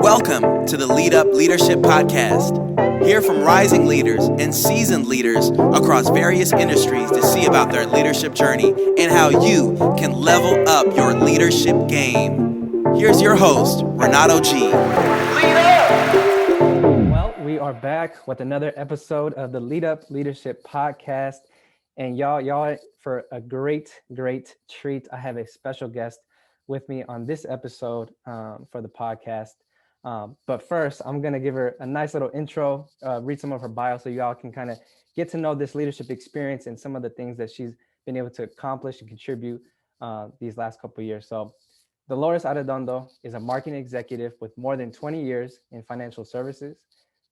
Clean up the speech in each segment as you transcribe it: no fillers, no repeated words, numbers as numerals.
Welcome to the Lead Up Leadership Podcast. Hear from rising leaders and seasoned leaders across various industries to see about their leadership journey and how you can level up your leadership game. Here's your host, Renato G. Lead up! Well, we are back with another episode of the Lead Up Leadership Podcast. And y'all, for a great treat, I have a special guest with me on this episode for the podcast. But first, I'm going to give her a nice little intro, read some of her bio so y'all can kind of get to know this leadership experience and some of the things that she's been able to accomplish and contribute these last couple of years. So Dolores Arredondo is a marketing executive with more than 20 years in financial services.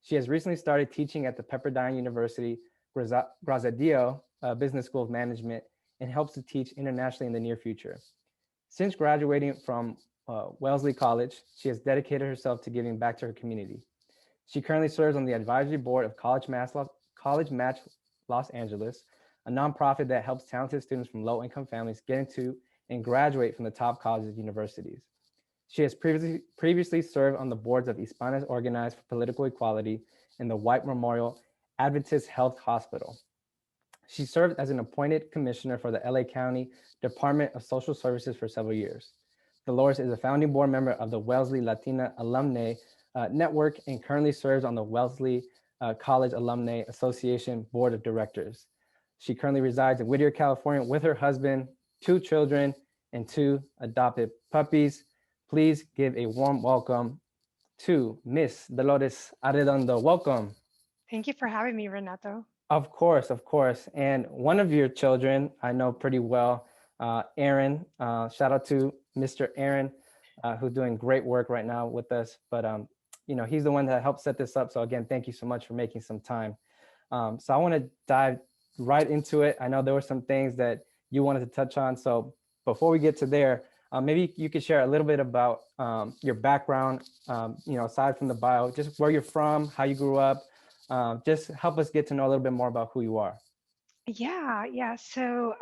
She has recently started teaching at the Pepperdine University Graziadio Business School of Management and helps to teach internationally in the near future. Since graduating from Wellesley College, she has dedicated herself to giving back to her community. She currently serves on the advisory board of College Match Los Angeles, a nonprofit that helps talented students from low-income families get into and graduate from the top colleges and universities. She has previously served on the boards of Hispanos Organized for Political Equality and the White Memorial Adventist Health Hospital. She served as an appointed commissioner for the LA County Department of Social Services for several years. Dolores is a founding board member of the Wellesley Latina Alumni Network and currently serves on the Wellesley College Alumni Association Board of Directors. She currently resides in Whittier, California with her husband, 2 children, and 2 adopted puppies. Please give a warm welcome to Miss Dolores Arredondo. Welcome. Thank you for having me, Renato. Of course. And one of your children I know pretty well, Aaron. Shout out to Mr. Aaron, who's doing great work right now with us. But he's the one that helped set this up. So again, thank you so much for making some time. So I want to dive right into it. I know there were some things that you wanted to touch on. So before we get to there, maybe you could share a little bit about your background, aside from the bio, just where you're from, how you grew up. Just help us get to know a little bit more about who you are. Yeah. So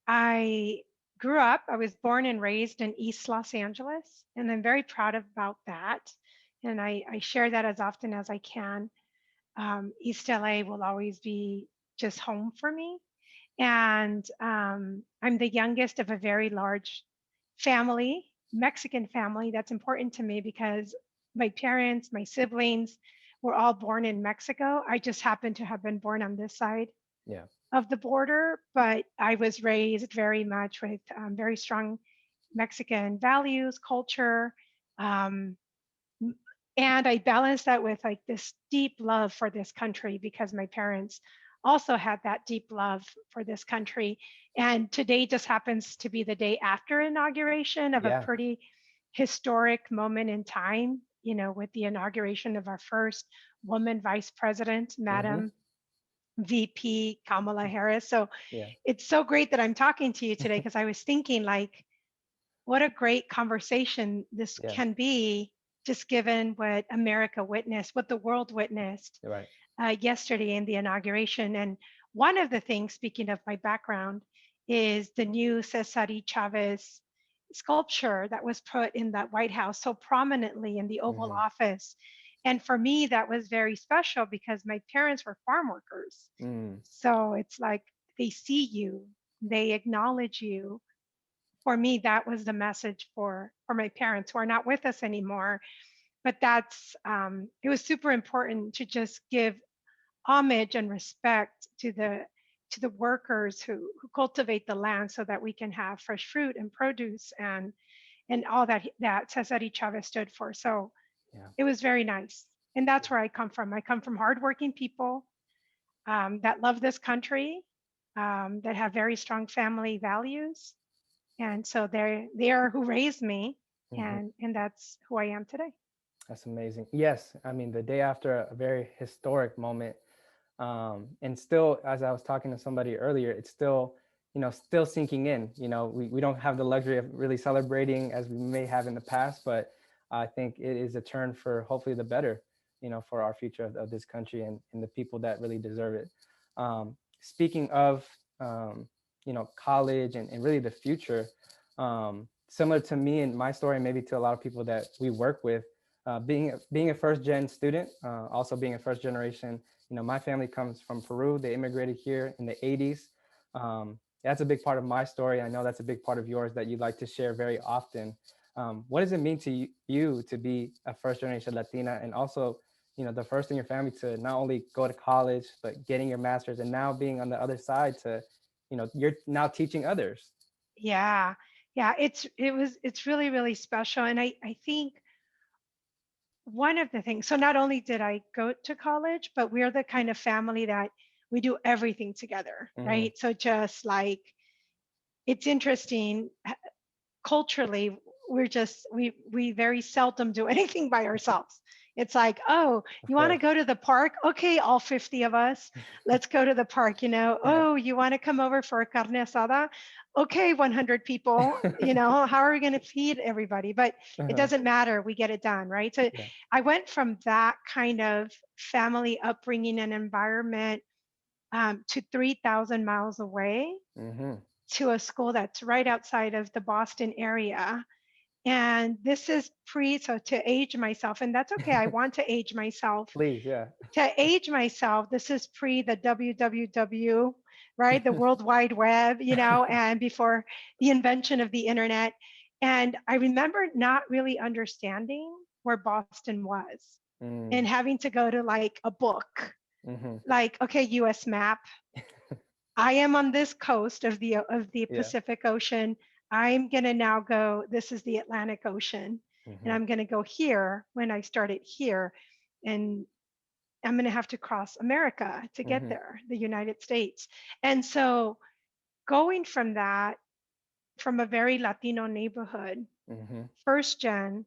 I grew up, I was born and raised in East Los Angeles, and I'm very proud about that. And I share that as often as I can. East LA will always be just home for me. And I'm the youngest of a very large family, Mexican family. That's important to me because my parents, my siblings were all born in Mexico. I just happened to have been born on this side Yeah. of the border, but I was raised very much with very strong Mexican values, culture. Um, and I balanced that with like this deep love for this country because my parents also had that deep love for this country. And today just happens to be the day after inauguration of a Yeah. pretty historic moment in time, with the inauguration of our first woman vice president, Mm-hmm. Madam VP Kamala Harris. So Yeah. it's so great that I'm talking to you today because I was thinking, like, what a great conversation this Yeah. can be, just given what America witnessed, what the world witnessed You're right. yesterday in the inauguration. And one of the things, speaking of my background, is the new Cesari Chavez sculpture that was put in that White House so prominently in the Oval Mm-hmm. Office. And for me, that was very special because my parents were farm workers. Mm. So it's like they see you, they acknowledge you. For me, that was the message for my parents who are not with us anymore. But that's it was super important to just give homage and respect to the workers who cultivate the land so that we can have fresh fruit and produce and all that Cesari Chavez stood for. So Yeah. it was very nice. And that's where I come from. I come from hardworking people that love this country, that have very strong family values. And so they are who raised me, Mm-hmm. and that's who I am today. That's amazing. Yes, I mean the day after a very historic moment, and still, as I was talking to somebody earlier, it's still, still sinking in. We don't have the luxury of really celebrating as we may have in the past, but I think it is a turn for hopefully the better, for our future of this country and the people that really deserve it. Speaking of, college and really the future, similar to me and my story, and maybe to a lot of people that we work with, being a first gen student, also being a first generation. You know, my family comes from Peru. They immigrated here in the 80s. That's a big part of my story. I know that's a big part of yours that you like to share very often. What does it mean to you to be a first generation Latina, and also, you know, the first in your family to not only go to college but getting your master's, and now being on the other side to, you know, you're now teaching others. Yeah. Yeah, it's really, really special. And I think one of the things, so not only did I go to college, but we're the kind of family that we do everything together, Hmm. right? So just like it's interesting culturally, we very seldom do anything by ourselves. It's like, oh, Of you want to course. go to the park? Okay, all 50 of us, let's go to the park. Right. Oh, you want to come over for a carne asada? Okay, 100 people. How are we going to feed everybody? But it Uh-huh. doesn't matter. We get it done, right? So Yeah. I went from that kind of family upbringing and environment to 3,000 miles away Hmm. to a school that's right outside of the Boston area. And this is so to age myself, and that's okay. I want to age myself. Please, yeah. To age myself, this is pre the WWW, right? The World Wide Web, and before the invention of the internet. And I remember not really understanding where Boston was and Mm. having to go to like a book, Hmm. like, okay, US map, I am on this coast of the Yeah. Pacific Ocean. I'm gonna now go. This is the Atlantic Ocean, and Hmm. I'm gonna go here when I started here, and I'm gonna have to cross America to get Hmm. there, the United States. And so going from that, from a very Latino neighborhood, Hmm. first gen,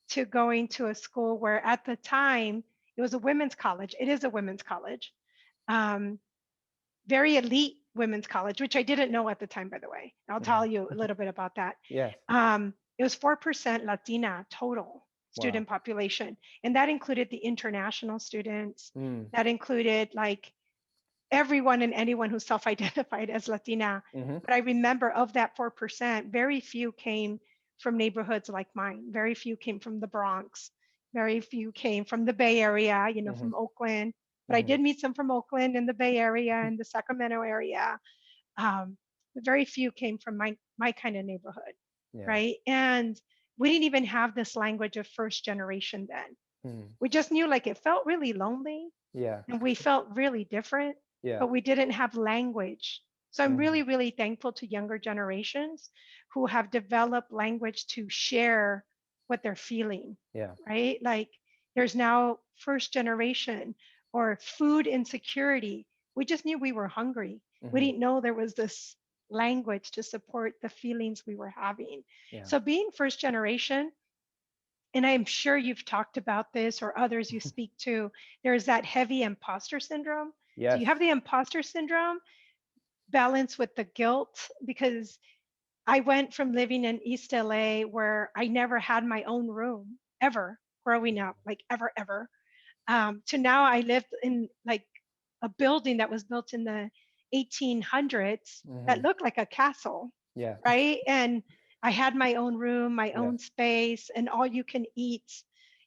to going to a school where at the time it was a women's college. It is a women's college. Um, Very elite women's college, which I didn't know at the time, by the way. I'll tell you a little bit about that. Yes. It was 4% Latina total Wow. student population. And that included the international students, Mm. that included like everyone and anyone who self identified as Latina. Hmm. But I remember of that 4%, very few came from neighborhoods like mine. Very few came from the Bronx. Very few came from the Bay Area, Hmm. from Oakland. But I Hmm. did meet some from Oakland and the Bay Area and the Sacramento area. Um, but very few came from my kind of neighborhood, Yeah. right? And we didn't even have this language of first generation then. Mm. We just knew like it felt really lonely Yeah. and we felt really different, Yeah. but we didn't have language. So I'm Hmm. really, really thankful to younger generations who have developed language to share what they're feeling, Yeah. right? Like there's now first generation or food insecurity. We just knew we were hungry. We Hmm. didn't know there was this language to support the feelings we were having. Yeah. So being first generation, and I'm sure you've talked about this or others you speak to, there's that heavy imposter syndrome. So Yes. you have the imposter syndrome balanced with the guilt because I went from living in East LA where I never had my own room ever growing up, like ever, ever, to now I live in like a building that was built in the 1800s that Hmm. looked like a castle, Yeah. right? And I had my own room, my Yeah. own space, and all you can eat,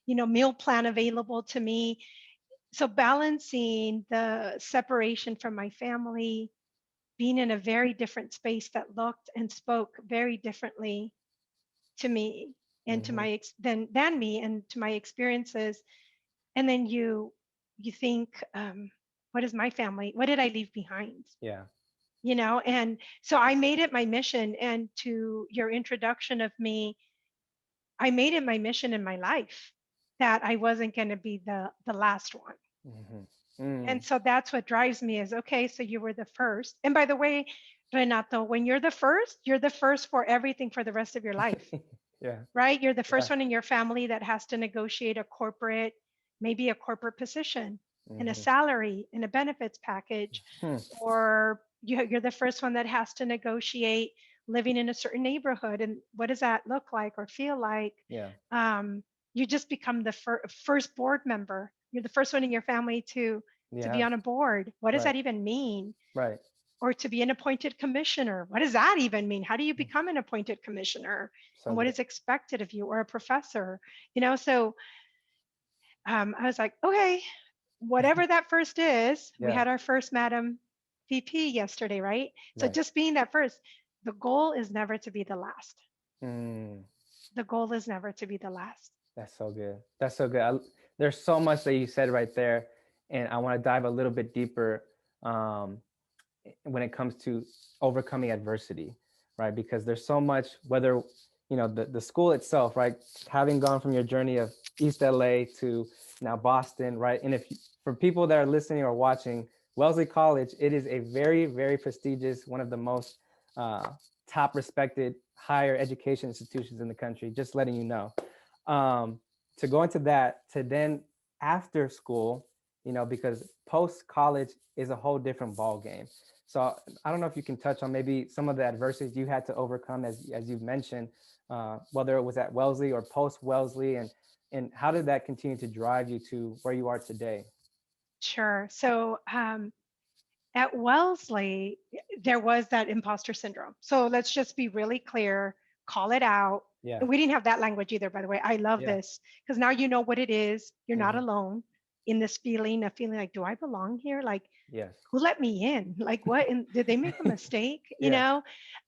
meal plan available to me. So balancing the separation from my family, being in a very different space that looked and spoke very differently to me and to Hmm. my than me and to my experiences, and then you think, what is my family, what did I leave behind, Yeah. and so I made it my mission. And to your introduction of me, I made it my mission in my life that I wasn't going to be the last one. Hmm. Mm. And so that's what drives me is, okay, so you were the first. And by the way, Renato, when you're the first for everything for the rest of your life, Yeah. right? You're the Yeah. first one in your family that has to negotiate maybe a corporate position and a Hmm. salary and a benefits package, Hmm. or you're the first one that has to negotiate living in a certain neighborhood. And what does that look like or feel like? Yeah. Um, you just become the first board member. You're the first one in your family to be Yes. on a board. What does Right. that even mean? Right. or to be an appointed commissioner. What does that even mean? How do you become an appointed commissioner? So And what good. is expected of you, or a professor? So I was like, okay, whatever that first is, we Yeah. had our first Madam VP yesterday, right? So Right. just being that first, the goal is never to be the last. Mm, The goal is never to be the last. that's so good. That's so good. There's so much that you said right there, and I want to dive a little bit deeper um, when it comes to overcoming adversity, right? Because there's so much, whether the school itself, right? Having gone from your journey of East LA to now Boston, right? And for people that are listening or watching, Wellesley College, it is a very, very prestigious, one of the most uh, top respected higher education institutions in the country. Just letting you know. Um, to go into that, to then after school, because post college is a whole different ball game. So I don't know if you can touch on maybe some of the adversities you had to overcome, as you've mentioned, whether it was at Wellesley or post Wellesley, and how did that continue to drive you to where you are today? Sure. So at Wellesley, there was that imposter syndrome. So let's just be really clear, call it out. Yeah, And we didn't have that language either, by the way. I love yeah, this because now you know what it is. You're not hmm, alone in this feeling of feeling like, do I belong here? Like, yes, who let me in? Like, what? And did they make a mistake? yeah,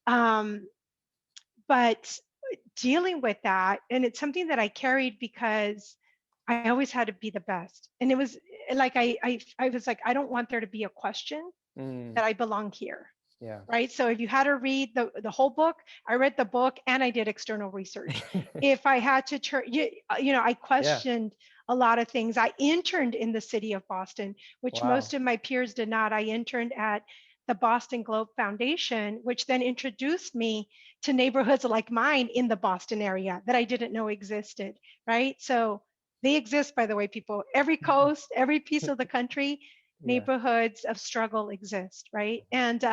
Um, but dealing with that, and it's something that I carried because I always had to be the best. And it was like I was like, I don't want there to be a question mm, that I belong here. yeah, Right. So if you had to read the whole book, I read the book and I did external research. If I had to turn, I yeah, questioned a lot of things. I interned in the city of Boston, which wow, most of my peers did not. I interned at the Boston Globe Foundation, which then introduced me to neighborhoods like mine in the Boston area that I didn't know existed. Right. So they exist, by the way, people. Every coast, every piece of the country, yeah, neighborhoods of struggle exist. Right. And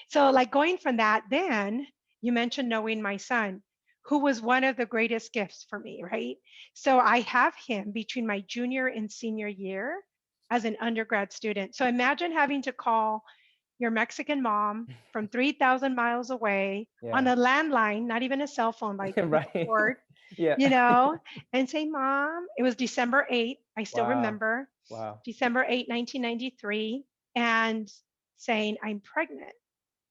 so, like going from that, then you mentioned knowing my son, who was one of the greatest gifts for me, right? So, I have him between my junior and senior year as an undergrad student. So, imagine having to call your Mexican mom from 3,000 miles away on yeah, a landline, not even a cell phone, like with a right, cord, yeah, you know, and say, Mom, it was December 8th. I still wow, remember wow, December 8th, 1993, and saying, I'm pregnant.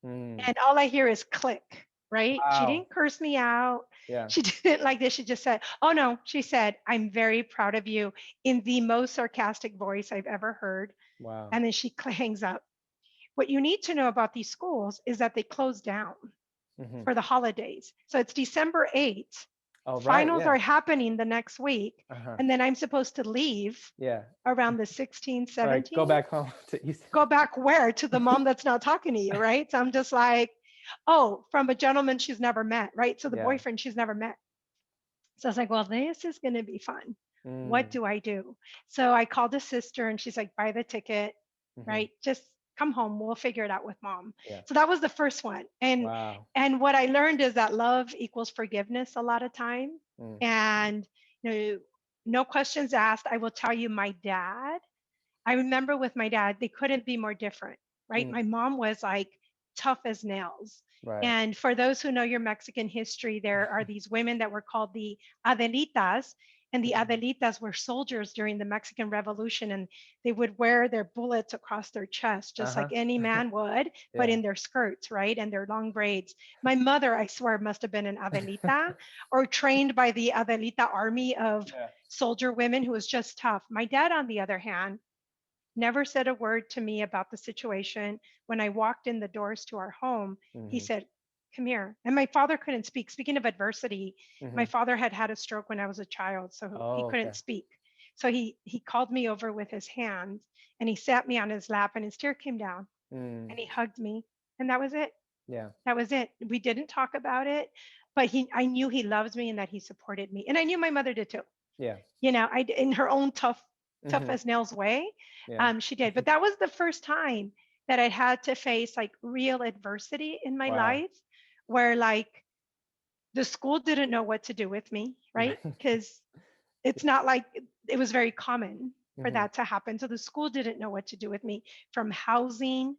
mm, And all I hear is click, right? She wow, didn't curse me out. yeah, She didn't like this. She just said, oh no, she said, I'm very proud of you in the most sarcastic voice I've ever heard. wow, And then she hangs up. What you need to know about these schools is that they close down hmm, for the holidays. So it's December 8th. oh right, Finals yeah, are happening the next week. uh-huh, And then I'm supposed to leave yeah, around the 16th, right, go 17th. back home to East. Go back where? To the mom that's not talking to you, right? So I'm just like, oh, from a gentleman she's never met, right? So the Yeah, boyfriend she's never met. So I was like, well, this is going to be fun. What mm, do I do? So I called a sister and she's like, buy the ticket, hmm, right? Just come home. We'll figure it out with mom. yeah, So that was the first one. And wow, what I learned is that love equals forgiveness a lot of time. mm, And you know, no questions asked. I will tell you, my dad, I remember with my dad, they couldn't be more different, right? mm, My mom was like tough as nails. right, And for those who know your Mexican history, there are these women that were called the Adelitas. And the mhm, Adelitas were soldiers during the Mexican Revolution, and they would wear their bullets across their chest, just like uh-huh, any man would, but yeah, in their skirts, right? And their long braids. My mother, I swear, must have been an Adelita or trained by the Adelita army of yeah, soldier women who was just tough. My dad, on the other hand, never said a word to me about the situation. When I walked in the doors to our home, he hmm, said, come here. And my father couldn't speak. Speaking of adversity, my hmm, father had had a stroke when I was a child, so he oh, couldn't okay, speak. So he called me over with his hands and he sat me on his lap and his tear came down mm, and he hugged me. And that was it. yeah, That was it. We didn't talk about it, but I knew he loves me and that he supported me. And I knew my mother did too. yeah, In her own tough hmm, as nails way, yeah, she did. But that was the first time that I had to face like real adversity in my wow, life, where like the school didn't know what to do with me, right? right, Because it's not like it was very common for hmm, that to happen. So the school didn't know what to do with me, from housing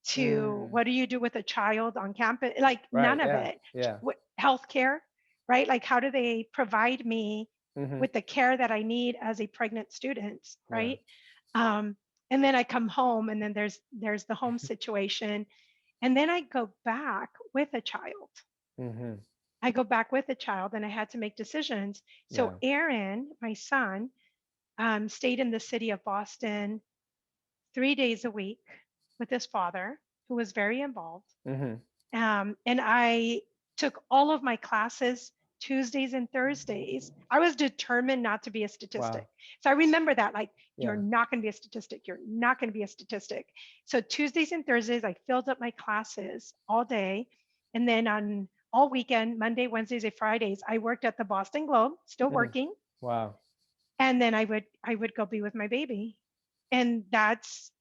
to what do you do with a child on campus? Like Right. none of Yeah. it. Yeah. Healthcare, right? Like how do they provide me Mm-hmm. with the care that I need as a pregnant student, Yeah. right? Um, and then I come home, and then there's the home situation, and then I go back with a child. Mm-hmm. I go back with a child, and I had to make decisions. So Yeah. Aaron, my son, stayed in the city of Boston 3 days a week with his father, who was very involved. Mm-hmm. And I took all of my classes Tuesdays and Thursdays. I was determined not to be a statistic. Wow. So I remember that, like, you're Yeah. not going to be a statistic. You're not going to be a statistic. So Tuesdays and Thursdays, I filled up my classes all day. And then on all weekend, Monday, Wednesdays, and Fridays, I worked at the Boston Globe, still Mm. working. Wow. And then I would go be with my baby. And that's,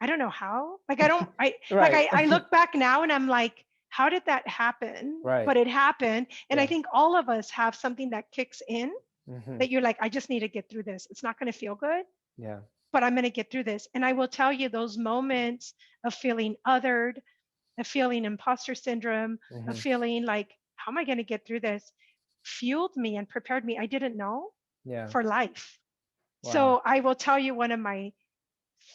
I don't know how. Like I don't I like Right. I look back now, and I'm like, how did that happen? Right. But it happened. And I Yeah. think all of us have something that kicks in Mm-hmm. that you're like, I just need to get through this. It's not going to feel good, Yeah. but I'm going to get through this. And I will tell you, those moments of feeling othered, of feeling imposter syndrome, of Mm-hmm. feeling like, how am I going to get through this, fueled me and prepared me. I didn't know, Yeah. for life. Wow. So I will tell you one of my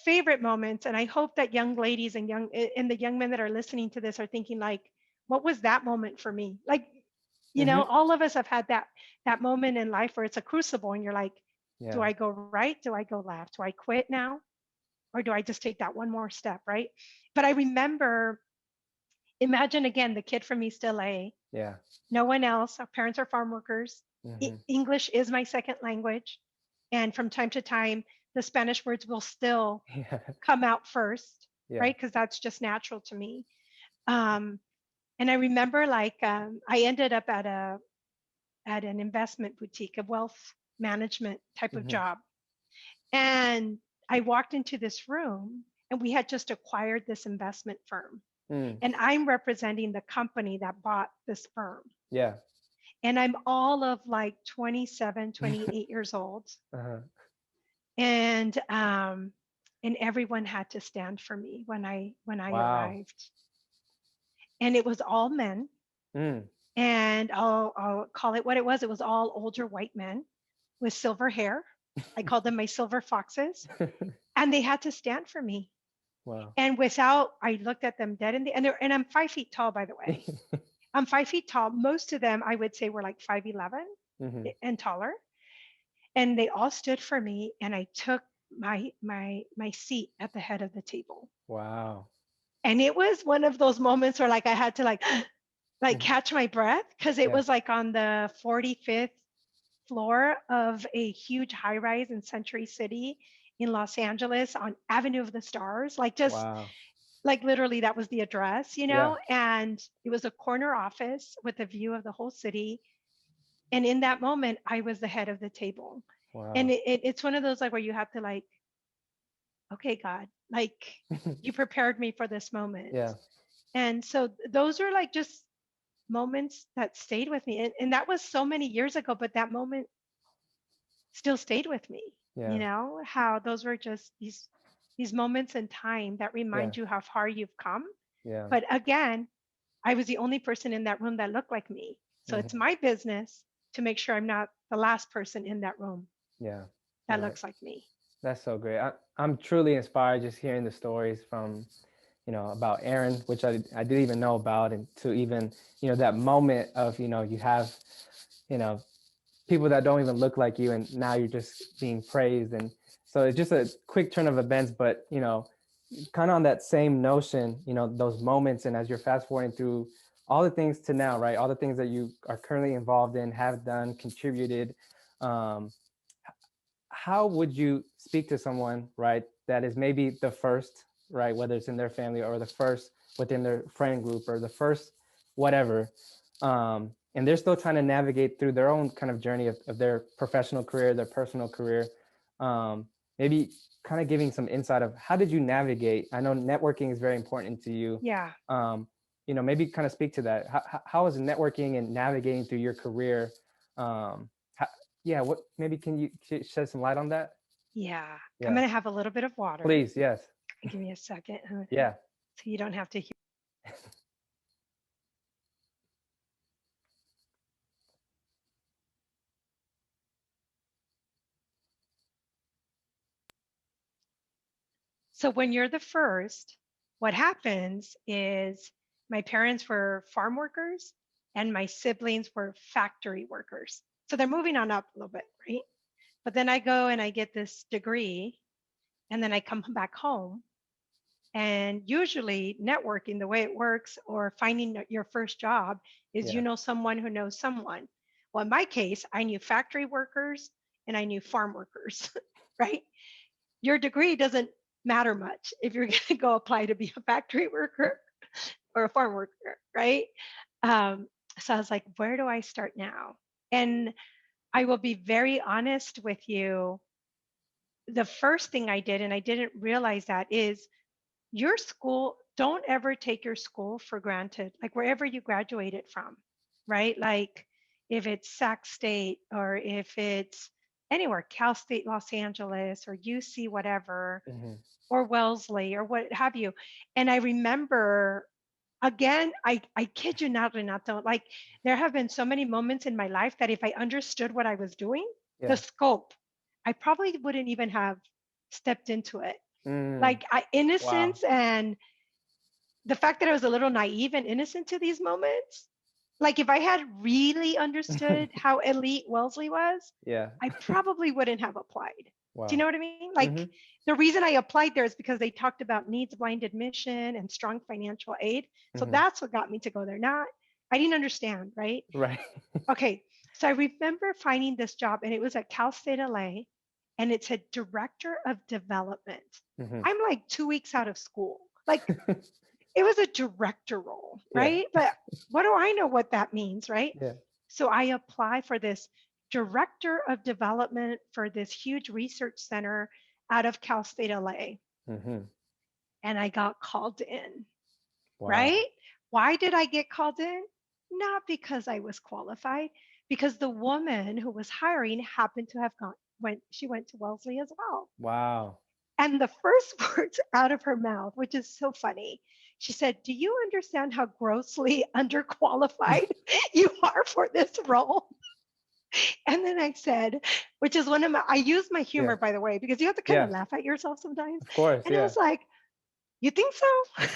favorite moments, and I hope that young ladies and the young men that are listening to this are thinking like, what was that moment for me? Like, Mm-hmm. all of us have had that moment in life where it's a crucible, and you're like, do Yeah. I go right? Do I go left? Do I quit now? Or do I just take that one more step, right? But I remember, imagine again, the kid from East LA, Yeah. no one else. Our parents are farm workers. Mm-hmm. English is my second language. And from time to time, the Spanish words will still Yeah. come out first, Yeah. right? Because that's just natural to me. Um, and I remember, like, I ended up at an investment boutique, a wealth management type of Mm-hmm. job, and I walked into this room, and we had just acquired this investment firm, Mm. and I'm representing the company that bought this firm, Yeah. and I'm all of like 27, 28 years old, Uh-huh. and everyone had to stand for me when I Wow. arrived, and it was all men, Mm. and I'll call it what it was. It was all older white men with silver hair. I called them my silver foxes, and they had to stand for me. Wow. And without, I looked at them dead in the, and I'm 5 feet tall, by the way. I'm 5 feet tall. Most of them, I would say, were like 5'11" Mm-hmm. and taller. And they all stood for me, and I took my seat at the head of the table. Wow. And it was one of those moments where, like, I had to like Mhm. catch my breath, because it Yeah. was like on the 45th floor of a huge high rise in Century City in Los Angeles on Avenue of the Stars. Like, just Wow. like literally, that was the address, Yeah. and it was a corner office with a view of the whole city. And in that moment, I was the head of the table. And Wow. it's one of those, like, where you have to, like, okay, God, like, you prepared me for this moment. Yeah. And so those are like just moments that stayed with me. And that was so many years ago, but that moment still stayed with me. Yeah. How those were just these moments in time that Yeah. remind you how far you've come. Yeah. But again, I was the only person in that room that looked like me. So it's Mm-hmm. my business to make sure I'm not the last person in that room Yeah. that No, looks like me. that's so great. I'm truly inspired just hearing the stories from, about Aaron, which I didn't even know about, and to even, that moment of, you have, you know, people that don't even look like you, and now you're just being praised. And so it's just a quick turn of events, but, kind of on that same notion, those moments, and as you're fast forwarding through all the things to now, right? All the things that you are currently involved in, have done, contributed. Um, how would you speak to someone, right, that is maybe the first, right, whether it's in their family or the first within their friend group or the first whatever, and they're still trying to navigate through their own kind of journey of their professional career, their personal career, maybe kind of giving some insight of how did you navigate? I know networking is very important to you. Yeah. Maybe kind of speak to that. How is networking and navigating through your career? Yeah, what, maybe can you shed some light on that? Yeah. I'm Yeah, going to have a little bit of water. please. Yes. Give me a second. Yeah. so you don't have to hear. So when you're the first, what happens is my parents were farm workers and my siblings were factory workers. So they're moving on up a little bit, right? But then I go and I get this degree and then I come back home. And usually networking, the way it works, or finding your first job is Yeah. you know someone who knows someone. Well, in my case, I knew factory workers and I knew farm workers, right? Your degree doesn't matter much if you're going to go apply to be a factory worker or a farm worker, right? Um, so I was like, where do I start now? And I will be very honest with you. The first thing I did, and I didn't realize that, is your school, don't ever take your school for granted, like wherever you graduated from, right? Like if it's Sac State or if it's anywhere, Cal State Los Angeles or UC whatever, Mm-hmm. or Wellesley or what have you. And I remember, again, I kid you not, Renato, like there have been so many moments in my life that if I understood what I was doing, Yeah. the scope, I probably wouldn't even have stepped into it. Mm. Like Wow. innocence and the fact that I was a little naive and innocent to these moments. Like if I had really understood how elite Wellesley was, Yeah. I probably wouldn't have applied. Do you Wow. know what I mean? Like Mm-hmm. the reason I applied there is because they talked about needs blind admission and strong financial aid. So Mm-hmm. that's what got me to go there. Not, I didn't understand, right? Right. Okay. So I remember finding this job and it was at Cal State LA and it said director of development. Mm-hmm. I'm like 2 weeks out of school. Like it was a director role, Yeah. right? But what do I know what that means, right? Yeah. So I apply for this director of development for this huge research center out of Cal State LA. Mm-hmm. And I got called in, Wow. right? Why did I get called in? Not because I was qualified, because the woman who was hiring happened to have she went to Wellesley as well. Wow. And the first words out of her mouth, which is so funny, she said, "Do you understand how grossly underqualified you are for this role?" And then I said, which is one of my, I use my Yeah. humor, by the way, because you have to kind Yeah. of laugh at yourself sometimes. Of course. And I Yeah. was like, "You think so?"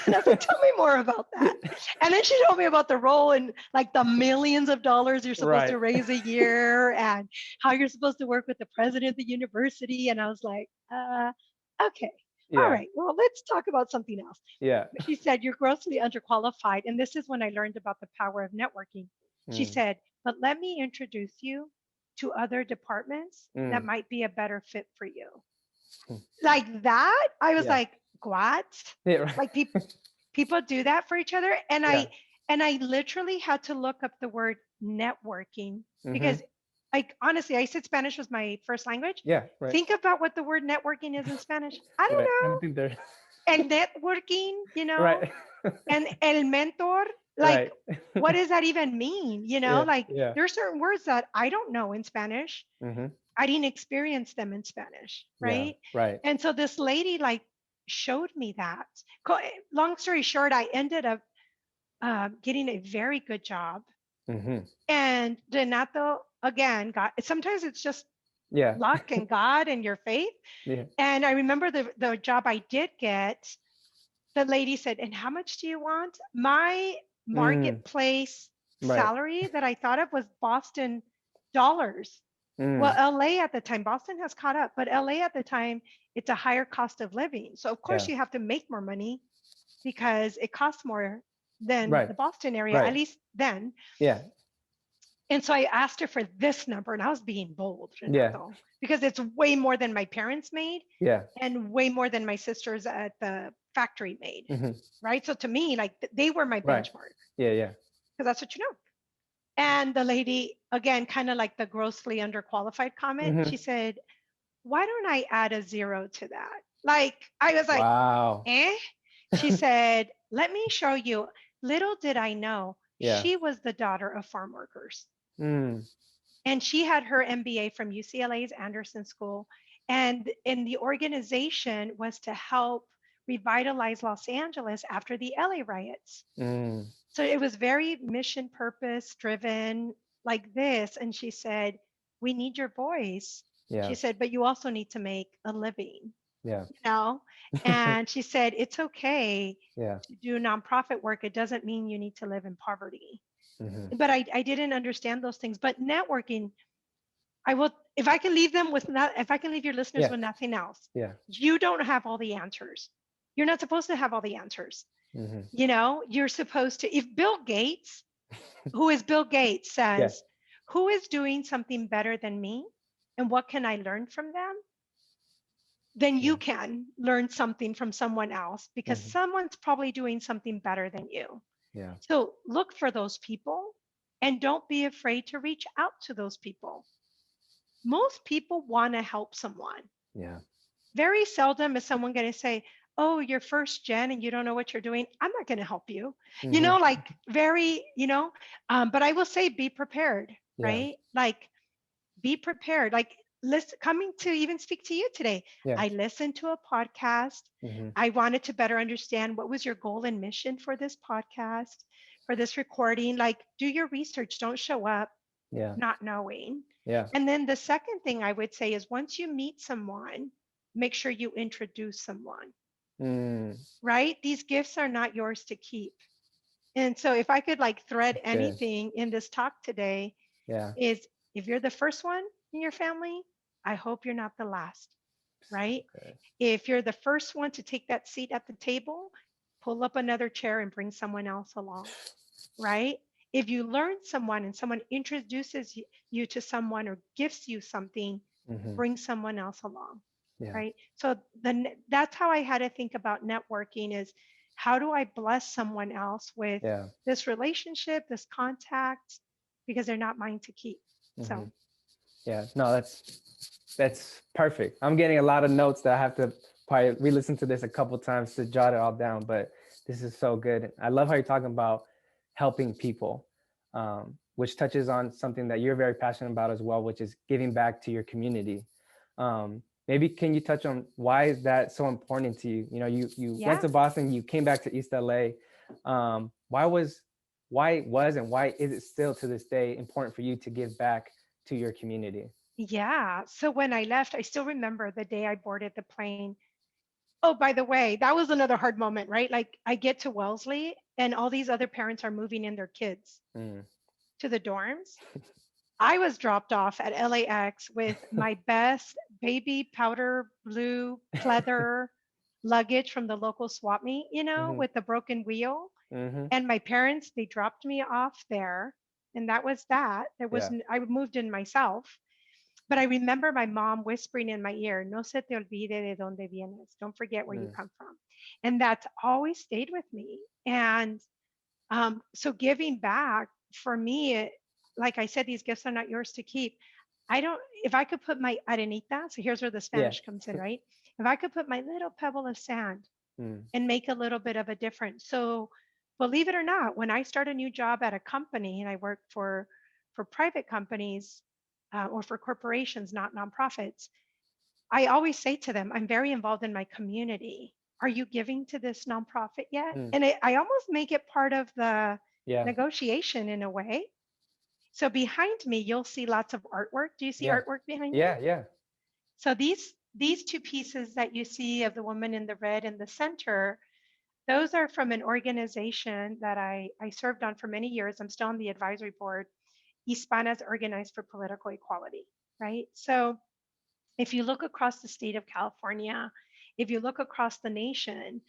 And I was like, "Tell me more about that." And then she told me about the role and like the millions of dollars you're supposed to Right. raise a year and how you're supposed to work with the president of the university. And I was like, okay, all Yeah. right, well, let's talk about something else. Yeah. She said, "You're grossly underqualified." And this is when I learned about the power of networking. She Mm. said, "But let me introduce you to other departments that Mm. might be a better fit for you." Mm. Like that, I was Yeah. like, what? Yeah. Right. Like people do that for each other. And Yeah. I literally had to look up the word networking Mm-hmm. because like honestly, I said Spanish was my first language. Yeah. Right. Think about what the word networking is in Spanish. I don't Right. I don't know. think they're And networking, right. and el mentor, like Right. what does that even mean? Yeah. Like Yeah. there are certain words that I don't know in Spanish. Mm-hmm. I didn't experience them in Spanish, Yeah. right? Right. And so this lady like showed me that. Long story short, I ended up getting a very good job. Mm-hmm. And Renato, again, God, sometimes it's just Yeah. luck and God and your faith. Yeah. And I remember the job I did get, the lady said, "And how much do you want?" My Mm. marketplace Right. salary that I thought of was Boston dollars. Well, Mm. LA at the time, Boston has caught up, but LA at the time, it's a higher cost of living. So of course Yeah. you have to make more money because it costs more than Right. the Boston area, at Right. least then. Yeah. And so I asked her for this number, and I was being bold, Yeah. Renato, because it's way more than my parents made Yeah. and way more than my sisters at the factory made, Mm-hmm. right? So to me, like they were my Right. benchmark Yeah. Yeah. because that's what you know. And the lady, again, kind of like the grossly underqualified comment, Mm-hmm. she said, "Why don't I add a zero to that?" Like, I was like, Wow. eh? She said, "Let me show you." Little did I know, Yeah. she was the daughter of farm workers. Mm. And she had her MBA from UCLA's Anderson School. And in the organization was to help revitalize Los Angeles after the LA riots. Mm, So it was very mission purpose driven like this. And she said, we need your voice. yeah. She said, but you also need to make a living, Yeah. you know? And she said, it's okay Yeah. to do nonprofit work. It doesn't mean you need to live in poverty. Hmm. But I didn't understand those things. But networking, I will, if I can leave them with not, if I can leave your listeners Yeah. with nothing else, Yeah. you don't have all the answers. You're not supposed to have all the answers. Hmm. You know, you're supposed to, if Bill Gates, who is Bill Gates, Yeah. says, who is doing something better than me and what can I learn from them? Then Yeah. you can learn something from someone else because Hmm. someone's probably doing something better than you. Yeah. So look for those people and don't be afraid to reach out to those people. Most people want to help someone. Yeah. Very seldom is someone going to say, oh, you're first gen and you don't know what you're doing. I'm not going to help you. You Hmm. know, like very, but I will say be prepared, Yeah. right? Like be prepared. Like listen, coming to even speak to you today, Yeah. I listened to a podcast. Hmm. I wanted to better understand what was your goal and mission for this podcast, for this recording. Like do your research, don't show up Yeah. not knowing. Yeah. And then the second thing I would say is once you meet someone, make sure you introduce someone, Mm, right? These gifts are not yours to keep. And so if I could like thread that's good. anything in this talk today Yeah. is if you're the first one in your family, I hope you're not the last, So right? good. If you're the first one to take that seat at the table, pull up another chair and bring someone else along, right? If you learn someone and someone introduces you to someone or gifts you something, Hmm. bring someone else along, Yeah. right? So that's how I had to think about networking is how do I bless someone else with Yeah. this relationship, this contact, because they're not mine to keep. Hmm. So Yeah. No, that's perfect. I'm getting a lot of notes that I have to probably re-listen to this a couple times to jot it all down. But this is so good. I love how you're talking about helping people, which touches on something that you're very passionate about as well, which is giving back to your community. Maybe can you touch on why is that so important to you? You know, you went yeah, to Boston, you came back to East LA. Why was and why is it still to this day important for you to give back to your community? yeah. So when I left, I still remember the day I boarded the plane. Oh, by the way, that was another hard moment, right? Like I get to Wellesley and all these other parents are moving in their kids Mm. to the dorms. I was dropped off at LAX with my best baby powder blue pleather luggage from the local swap meet, Hmm. with the broken wheel. Hmm. And my parents, they dropped me off there. And that was that. Yeah. I moved in myself. But I remember my mom whispering in my ear, no se te olvide de donde vienes. Don't forget where you Mm. come from. And that's always stayed with me. And so giving back for me, like I said, these gifts are not yours to keep. I don't, if I could put my arenita, so here's where the Yeah. Spanish comes in, right? If I could put my little pebble of sand Mm. and make a little bit of a difference. So believe it or not, when I start a new job at a company and I work for private companies or for corporations, not nonprofits, I always say to them, I'm very involved in my community. Are you giving to this nonprofit yet? Mm. And I almost make it part of the Yeah. negotiation in a way. So behind me, you'll see lots of artwork. Do you see Yeah. artwork behind me? Yeah. Yeah. So these two pieces that you see of the woman in the red in the center, those are from an organization that I served on for many years. I'm still on the advisory board, Hispanas Organized for Political Equality, right? So if you look across the state of California, if you look across the nation,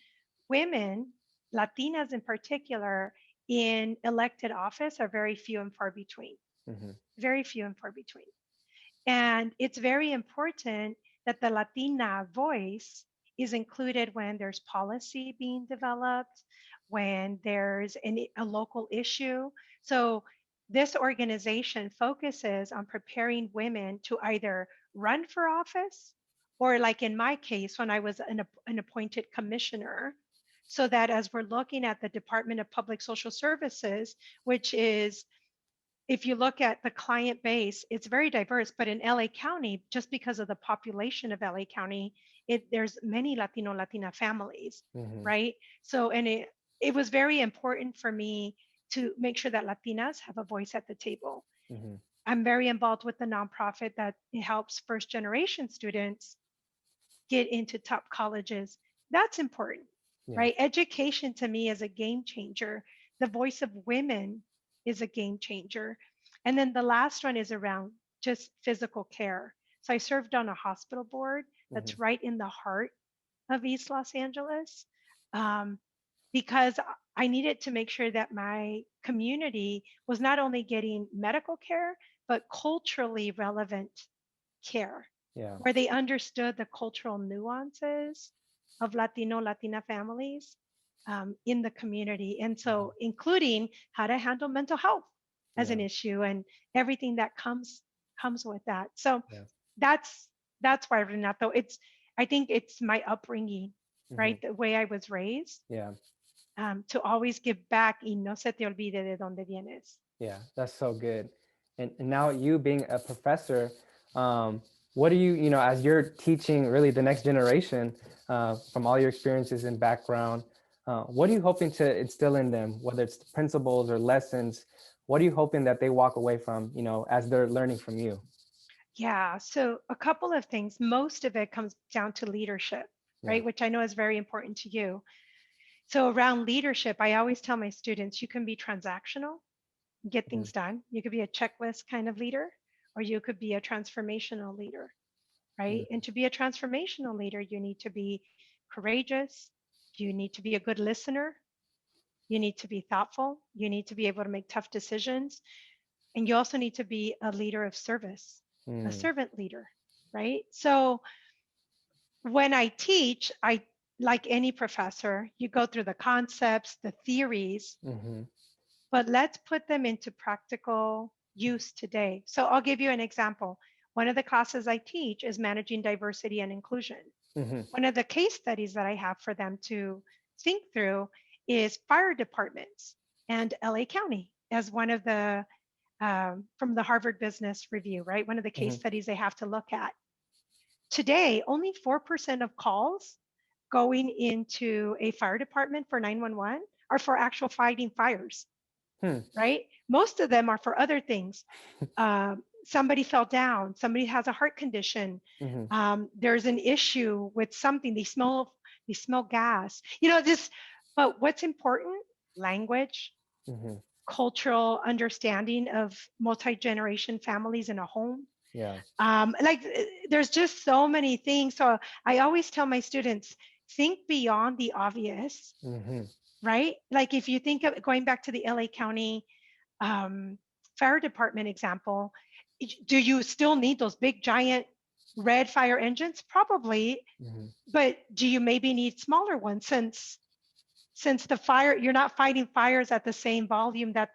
women, Latinas in particular, in elected office are very few and far between, Hmm. very few and far between. And it's very important that the Latina voice is included when there's policy being developed, when there's a local issue. So this organization focuses on preparing women to either run for office or, like in my case, when I was an appointed commissioner, so that as we're looking at the Department of Public Social Services, which is if you look at the client base, it's very diverse, but in LA County, just because of the population of LA County, there's many Latino, Latina families, Mm-hmm. right? So, and it was very important for me to make sure that Latinas have a voice at the table. Mm-hmm. I'm very involved with the nonprofit that helps first generation students get into top colleges. That's important, Yeah. right? Education to me is a game changer. The voice of women is a game changer. And then the last one is around just physical care. So I served on a hospital board Mm-hmm. that's right in the heart of East Los Angeles, um, because I needed to make sure that my community was not only getting medical care, but culturally relevant care, Yeah. where they understood the cultural nuances of Latino, Latina families in the community. And Mm-hmm. so, including how to handle mental health as Yeah. an issue and everything that comes with that. So Yeah. that's that's why Renato, I think it's my upbringing, Mm-hmm. right? The way I was raised, Yeah. to always give back y no se te olvide de dónde vienes. Yeah. That's so good. And now you being a professor, um, what do you, as you're teaching really the next generation from all your experiences and background, what are you hoping to instill in them, whether it's principles or lessons? What are you hoping that they walk away from, as they're learning from you? Yeah, so a couple of things. Most of it comes down to leadership, Yeah. right? Which I know is very important to you. So around leadership, I always tell my students you can be transactional, get Mm-hmm. things done. You could be a checklist kind of leader, or you could be a transformational leader, right? And to be a transformational leader, you need to be courageous, you need to be a good listener, you need to be thoughtful, you need to be able to make tough decisions, and you also need to be a leader of service, a Mm-hmm. servant leader, right? So when I teach, I like any professor, you go through the concepts, the theories, Mm-hmm. but let's put them into practical use today. So I'll give you an example. One of the classes I teach is managing diversity and inclusion. Mm-hmm. One of the case studies that I have for them to think through is fire departments and LA County as one of the from the Harvard Business Review, right? One of the case Mm-hmm. studies they have to look at. Today, only 4% of calls going into a fire department for 911 are for actual fighting fires, Hmm. right? Most of them are for other things. Somebody fell down, somebody has a heart condition, Mm-hmm. there's an issue with something, they smell gas, just, but what's important? Language, Mm-hmm. cultural understanding of multi-generation families in a home. Yeah. There's just so many things. So I always tell my students, think beyond the obvious, Mm-hmm. right? Like if you think of going back to the LA County um, fire department example, do you still need those big giant red fire engines? Probably, Mm-hmm. but do you maybe need smaller ones since the fire, you're not fighting fires at the same volume that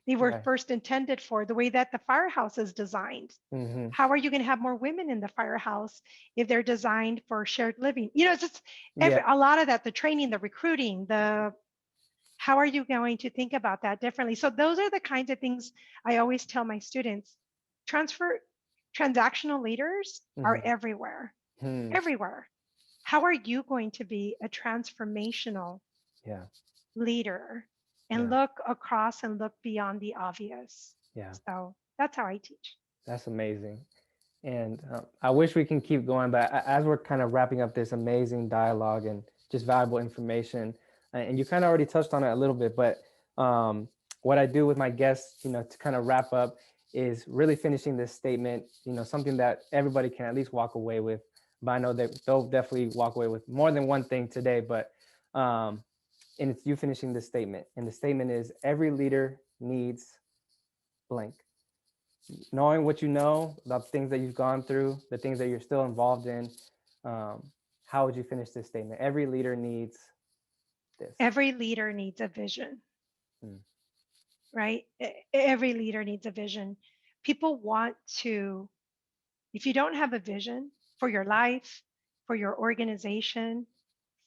they were Right. first intended for, the way that the firehouse is designed. Mm-hmm. How are you going to have more women in the firehouse if they're designed for shared living? It's just Yeah. a lot of that, the training, the recruiting, how are you going to think about that differently? So those are the kinds of things I always tell my students. Transfer Transactional leaders are Mm-hmm. everywhere, Hmm. everywhere. How are you going to be a transformational Yeah. leader and Yeah. look across and look beyond the obvious? Yeah. So that's how I teach. That's amazing. And I wish we can keep going, but as we're kind of wrapping up this amazing dialogue and just valuable information, and you kind of already touched on it a little bit, but um, what I do with my guests, to kind of wrap up is really finishing this statement, something that everybody can at least walk away with. But I know that they'll definitely walk away with more than one thing today, but and it's you finishing this statement. And the statement is every leader needs blank. Knowing what you know about the things that you've gone through, the things that you're still involved in, how would you finish this statement? Every leader needs this. Every leader needs a vision, Mm. right? Every leader needs a vision. People want to, if you don't have a vision for your life, for your organization,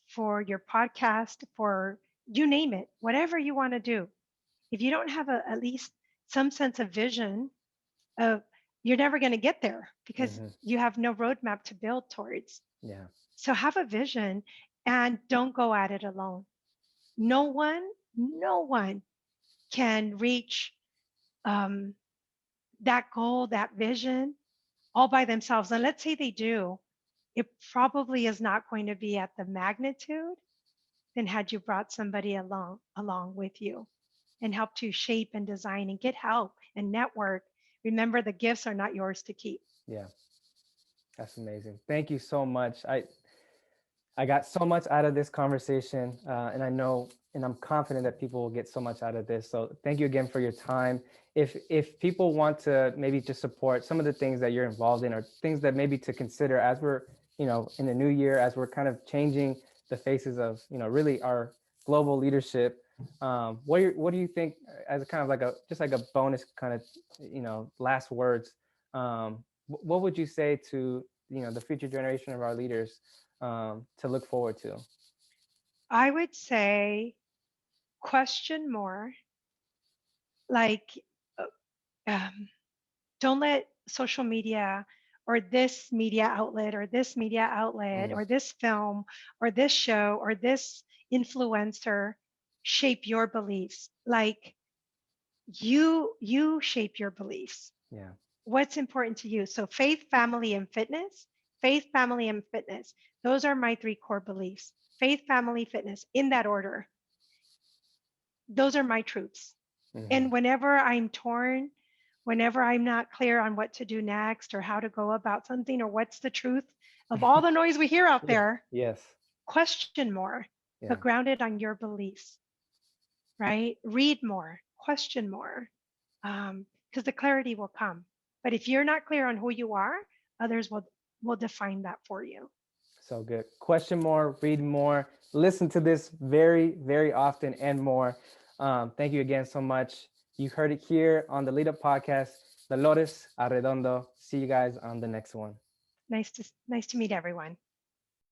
for your podcast, for you name it, whatever you want to do, if you don't have at least some sense of vision of you're never going to get there because Hmm. you have no roadmap to build towards. Yeah. So have a vision and don't go at it alone. No one can reach um, that goal, that vision all by themselves. And let's say they do, it probably is not going to be at the magnitude than had you brought somebody along with you and helped you shape and design and get help and network. Remember, the gifts are not yours to keep. Yeah. That's amazing. Thank you so much. I got so much out of this conversation, and I know, and I'm confident that people will get so much out of this. So thank you again for your time. If people want to maybe just support some of the things that you're involved in, or things that maybe to consider as we're, in the new year, as we're kind of changing the faces of, really our global leadership. What do you think, as a kind of like just like a bonus kind of, last words? What would you say to, the future generation of our leaders, to look forward to? I would say question more, like, uh, um, don't let social media or this media outlet or this media outlet Mm, or this film or this show or this influencer shape your beliefs. Like, you shape your beliefs. yeah. What's important to you? So faith, family, and fitness. Those are my three core beliefs. Faith, family, fitness, in that order. Those are my truths. Hmm. And whenever I'm torn, whenever I'm not clear on what to do next or how to go about something or what's the truth of all the noise we hear out Yeah. there, Yes. question more, but Yeah. grounded on your beliefs, right? Read more, question more, because the clarity will come. But if you're not clear on who you are, others will define that for you. So good. Question more, read more, listen to this very, very often and more. Thank you again so much. You heard it here on the Lead Up Podcast. Dolores Arredondo. See you guys on the next one. Nice to meet everyone.